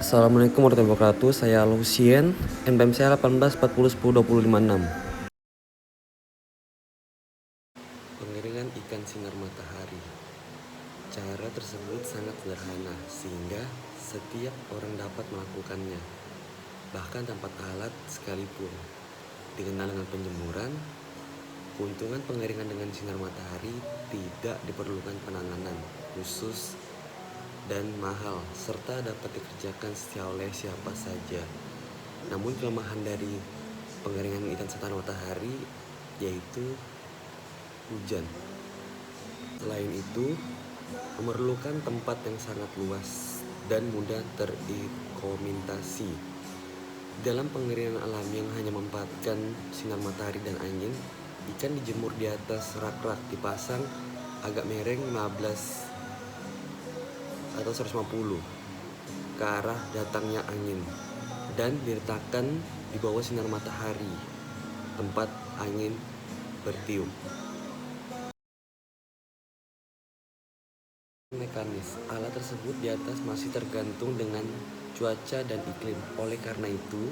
Assalamualaikum warahmatullahi wabarakatuh. Saya Lucien, NPM saya 1840102056. Pengeringan ikan sinar matahari. Cara tersebut sangat sederhana sehingga setiap orang dapat melakukannya, bahkan tanpa alat sekalipun. Dikenal dengan penjemuran, keuntungan pengeringan dengan sinar matahari tidak diperlukan penanganan khusus dan mahal, serta dapat dikerjakan oleh siapa saja. Namun kelemahan dari pengeringan ikan sinar matahari yaitu hujan. Selain itu, memerlukan tempat yang sangat luas dan mudah terikomentasi. Dalam pengeringan alami yang hanya memanfaatkan sinar matahari dan angin, ikan dijemur di atas rak-rak dipasang agak miring 15 atau 150 ke arah datangnya angin dan diletakkan di bawah sinar matahari tempat angin bertiup. Mekanis alat tersebut di atas masih tergantung dengan cuaca dan iklim. Oleh karena itu,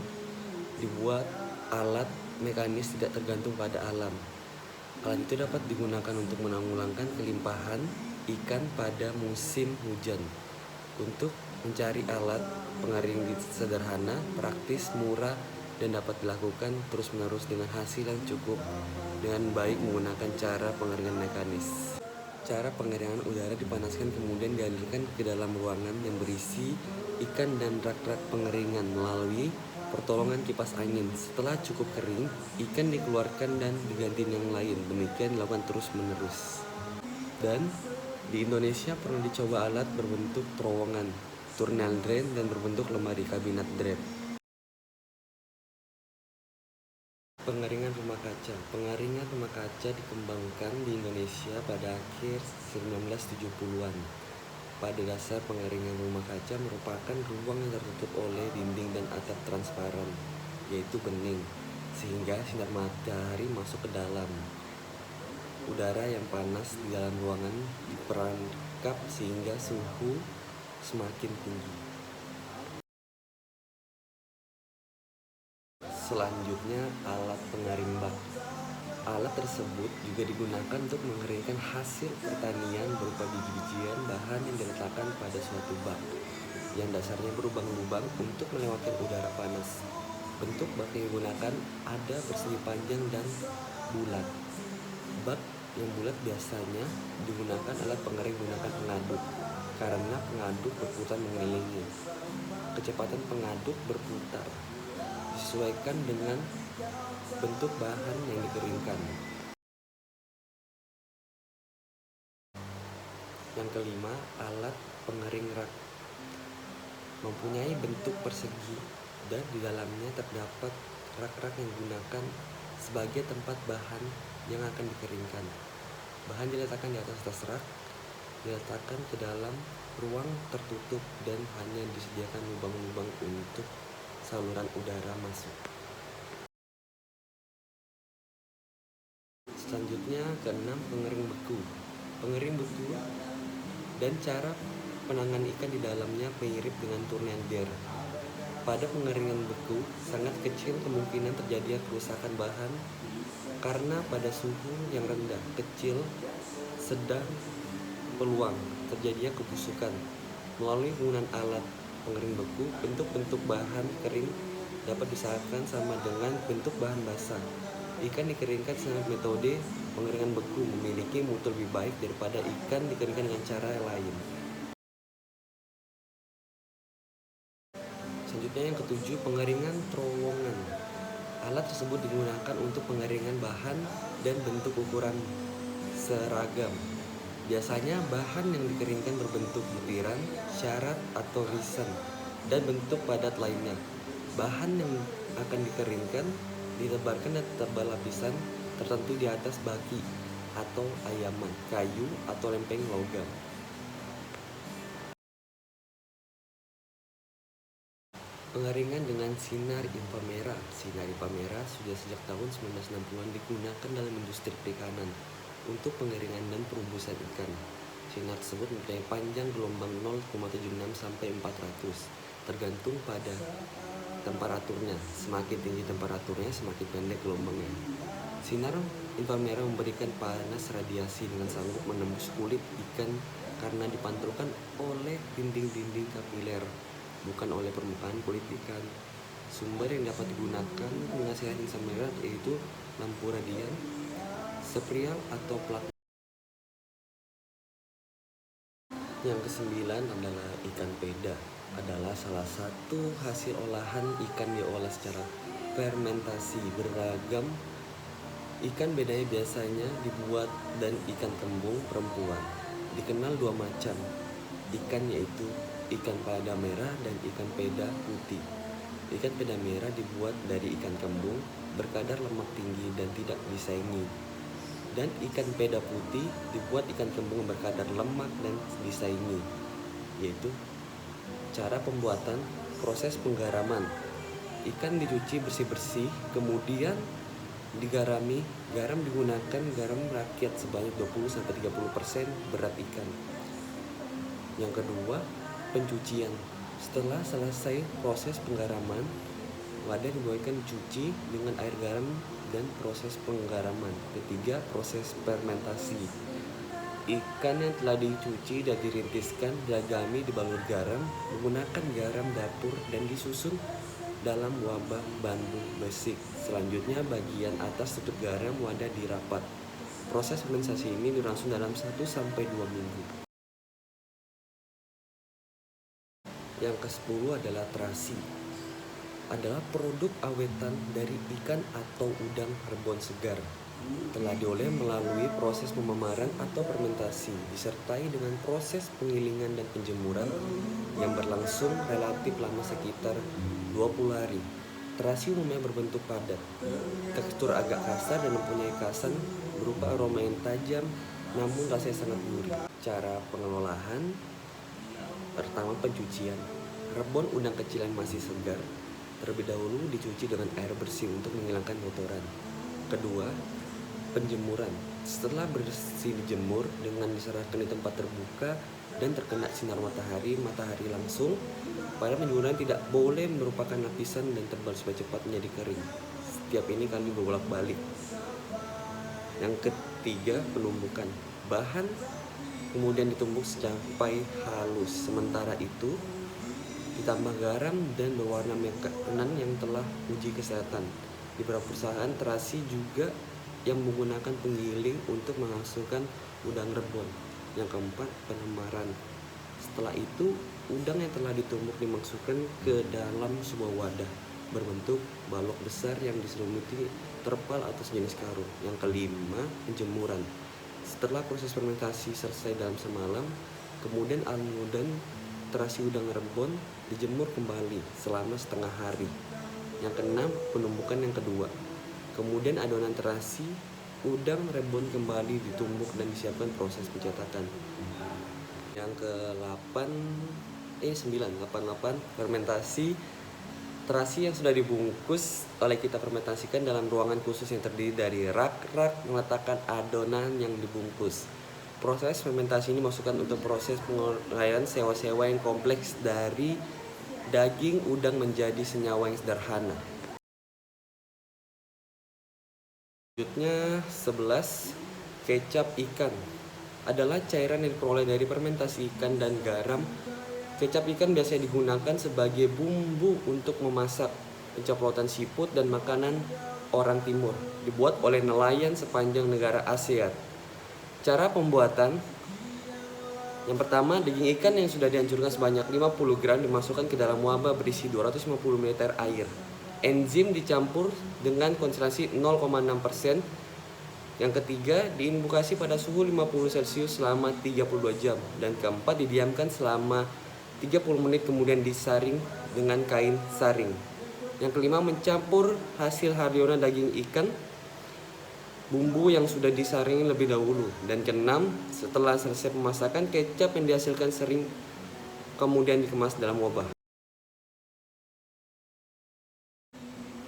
dibuat alat mekanis tidak tergantung pada alam. Alat itu dapat digunakan untuk menanggulangan kelimpahan ikan pada musim hujan. Untuk mencari alat pengering sederhana, praktis, murah, dan dapat dilakukan terus-menerus dengan hasil yang cukup dengan baik menggunakan cara pengeringan mekanis. Cara pengeringan udara dipanaskan kemudian dialirkan ke dalam ruangan yang berisi ikan dan rak-rak pengeringan melalui pertolongan kipas angin. Setelah cukup kering, ikan dikeluarkan dan diganti yang lain. Demikian dilakukan terus-menerus. Dan di Indonesia pernah dicoba alat berbentuk terowongan, tunnel drain, dan berbentuk lemari kabinet drain. Pengeringan rumah kaca. Pengeringan rumah kaca dikembangkan di Indonesia pada akhir 1970-an. Pada dasar pengeringan rumah kaca merupakan ruang yang tertutup oleh dinding dan atap transparan, yaitu bening, sehingga sinar matahari masuk ke dalam. Udara yang panas di dalam ruangan diperangkap sehingga suhu semakin tinggi. Selanjutnya, alat pengering bak. Alat tersebut juga digunakan untuk mengeringkan hasil pertanian berupa biji-bijian bahan yang diletakkan pada suatu bak yang dasarnya berlubang-lubang untuk melewatkan udara panas. Bentuk bak yang digunakan ada persegi panjang dan bulat. Bak yang bulat biasanya digunakan alat pengering menggunakan pengaduk karena pengaduk berputar mengelilingi. Kecepatan pengaduk berputar disesuaikan dengan bentuk bahan yang dikeringkan. Yang kelima, alat pengering rak. Mempunyai bentuk persegi dan di dalamnya terdapat rak-rak yang digunakan sebagai tempat bahan yang akan dikeringkan. Bahan diletakkan di atas rak, diletakkan ke dalam ruang tertutup dan hanya disediakan lubang-lubang untuk saluran udara masuk. Selanjutnya keenam, pengering beku. Pengering beku dan cara penanganan ikan di dalamnya mirip dengan tornado. Pada pengeringan beku sangat kecil kemungkinan terjadinya kerusakan bahan karena pada suhu yang rendah, kecil, sedang, peluang terjadinya kebusukan. Melalui penggunaan alat pengering beku, bentuk-bentuk bahan kering dapat disarankan sama dengan bentuk bahan basah. Ikan dikeringkan dengan metode pengeringan beku memiliki mutu lebih baik daripada ikan dikeringkan dengan cara lain. Selanjutnya yang ketujuh, pengeringan terowongan. Alat tersebut digunakan untuk pengeringan bahan dan bentuk ukuran seragam. Biasanya bahan yang dikeringkan berbentuk butiran, syarat atau risan, dan bentuk padat lainnya. Bahan yang akan dikeringkan ditebarkan dan tebal lapisan tertentu di atas baki atau ayaman, kayu atau lempeng logam. Pengeringan dengan sinar inframerah. Sinar inframerah sudah sejak tahun 1960-an digunakan dalam industri perikanan untuk pengeringan dan perubusan ikan. Sinar tersebut mempunyai panjang gelombang 0,76 sampai 400 tergantung pada temperaturnya. Semakin tinggi temperaturnya, semakin pendek gelombangnya. Sinar inframerah memberikan panas radiasi dengan sanggup menembus kulit ikan karena dipantulkan oleh dinding-dinding kapiler, bukan oleh permukaan kulit ikan. Sumber yang dapat digunakan menghasilkan inframerah yaitu lampu radian, spiral atau plasma. Yang kesembilan adalah ikan peda. Adalah salah satu hasil olahan ikan diolah secara fermentasi. Beragam ikan bedanya biasanya dibuat dan ikan kembung perempuan. Dikenal dua macam ikan, yaitu ikan peda merah dan ikan peda putih. Ikan peda merah dibuat dari ikan kembung, berkadar lemak tinggi dan tidak disaingi. Dan ikan peda putih dibuat ikan kembung berkadar lemak dan disaingi, yaitu cara pembuatan. Proses penggaraman, ikan dicuci bersih-bersih kemudian digarami. Garam digunakan garam rakyat sebanyak 20-30% berat ikan. Yang kedua, pencucian. Setelah selesai proses penggaraman, wadah dibolehkan dicuci dengan air garam dan proses penggaraman. Ketiga, proses fermentasi. Ikan yang telah dicuci dan dirintiskan diagami dibalur garam menggunakan garam dapur dan disusun dalam wabah bambu besik. Selanjutnya bagian atas tutup garam wadah dirapat. Proses fermentasi ini berlangsung dalam 1-2 minggu. Yang ke-10 adalah terasi. Adalah produk awetan dari ikan atau udang rebon segar. Telah diolah melalui proses pememaran atau fermentasi, disertai dengan proses penggilingan dan penjemuran yang berlangsung relatif lama sekitar 20 hari. Terasi umumnya berbentuk padat, tekstur agak kasar dan mempunyai kesan berupa aroma yang tajam, namun rasanya sangat gurih. Cara pengelolaan: pertama, pencucian. Rebon udang kecil yang masih segar terlebih dahulu dicuci dengan air bersih untuk menghilangkan kotoran. Kedua, penjemuran. Setelah bersih dijemur dengan diserahkan di tempat terbuka dan terkena sinar matahari langsung. Pada penjemuran tidak boleh merupakan lapisan dan tebal supaya cepat menjadi kering. Setiap ini kami berbolak-balik. Yang ketiga, penumbukan. Bahan kemudian ditumbuk sampai halus. Sementara itu ditambah garam dan berwarna makanan yang telah uji kesehatan. Di beberapa perusahaan terasi juga yang menggunakan penggiling untuk menghasilkan udang rebon. Yang keempat, penemaran. Setelah itu udang yang telah ditumbuk dimasukkan ke dalam sebuah wadah berbentuk balok besar yang diselimuti terpal atau sejenis karung. Yang kelima, penjemuran. Setelah proses fermentasi selesai dalam semalam, kemudian adonan terasi udang rebon dijemur kembali selama setengah hari. Yang keenam, penumbukan yang kedua. Kemudian adonan terasi udang rebon kembali ditumbuk dan disiapkan proses pencetakan. Yang ke-8, fermentasi. Terasi yang sudah dibungkus oleh kita fermentasikan dalam ruangan khusus yang terdiri dari rak-rak meletakkan adonan yang dibungkus. Proses fermentasi ini masukkan untuk proses penguraian sewa-sewa yang kompleks dari daging udang menjadi senyawa yang sederhana. Selanjutnya 11, kecap ikan. Adalah cairan yang diperoleh dari fermentasi ikan dan garam. Kecap ikan biasanya digunakan sebagai bumbu untuk memasak pencaplotan seafood dan makanan orang timur. Dibuat oleh nelayan sepanjang negara ASEAN. Cara pembuatan: yang pertama, daging ikan yang sudah dihancurkan sebanyak 50 gram dimasukkan ke dalam wabah berisi 250 ml air. Enzim dicampur dengan konsentrasi 0,6%. Yang ketiga, diinkubasi pada suhu 50 Celcius selama 32 jam. Dan keempat, didiamkan selama 30 menit kemudian disaring dengan kain saring. Yang kelima, mencampur hasil adonan daging ikan bumbu yang sudah disaring lebih dahulu. Dan keenam, setelah selesai pemasakan, kecap yang dihasilkan sering kemudian dikemas dalam wabah.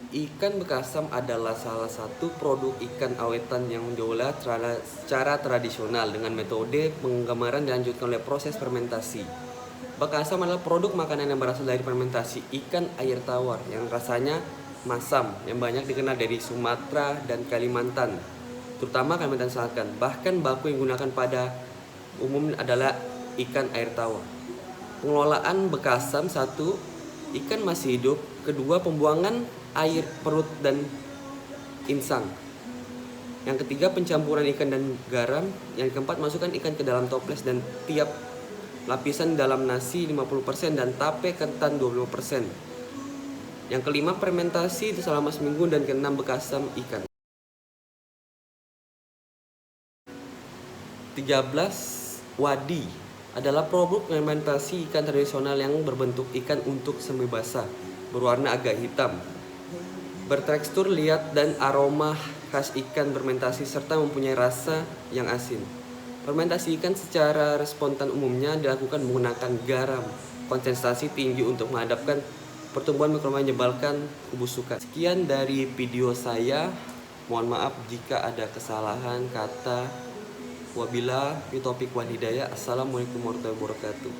Ikan bekasam adalah salah satu produk ikan awetan yang diolah secara tradisional dengan metode penggemaran dilanjutkan oleh proses fermentasi. Baka asam adalah produk makanan yang berasal dari fermentasi ikan air tawar yang rasanya masam, yang banyak dikenal dari Sumatera dan Kalimantan, terutama Kalimantan Selatan. Bahkan baku yang digunakan pada umum adalah ikan air tawar. Pengelolaan baka asam: 1. Ikan masih hidup. 2. Pembuangan air perut dan insang. Yang ketiga, pencampuran ikan dan garam. Yang keempat, masukkan ikan ke dalam toples dan tiap lapisan dalam nasi 50% dan tape ketan 20%. Yang kelima, fermentasi selama seminggu. Dan keenam, baka asam ikan. 13. Wadi adalah produk fermentasi ikan tradisional yang berbentuk ikan untuk semi basah, berwarna agak hitam, bertekstur liat dan aroma khas ikan fermentasi, serta mempunyai rasa yang asin. Fermentasi ikan secara spontan umumnya dilakukan menggunakan garam konsentrasi tinggi untuk menghadapkan pertumbuhan mikroba yang menyebalkan kebusukan. Sekian dari video saya. Mohon maaf jika ada kesalahan kata. Wabillahi taufiq wal hidayah. Assalamualaikum warahmatullahi wabarakatuh.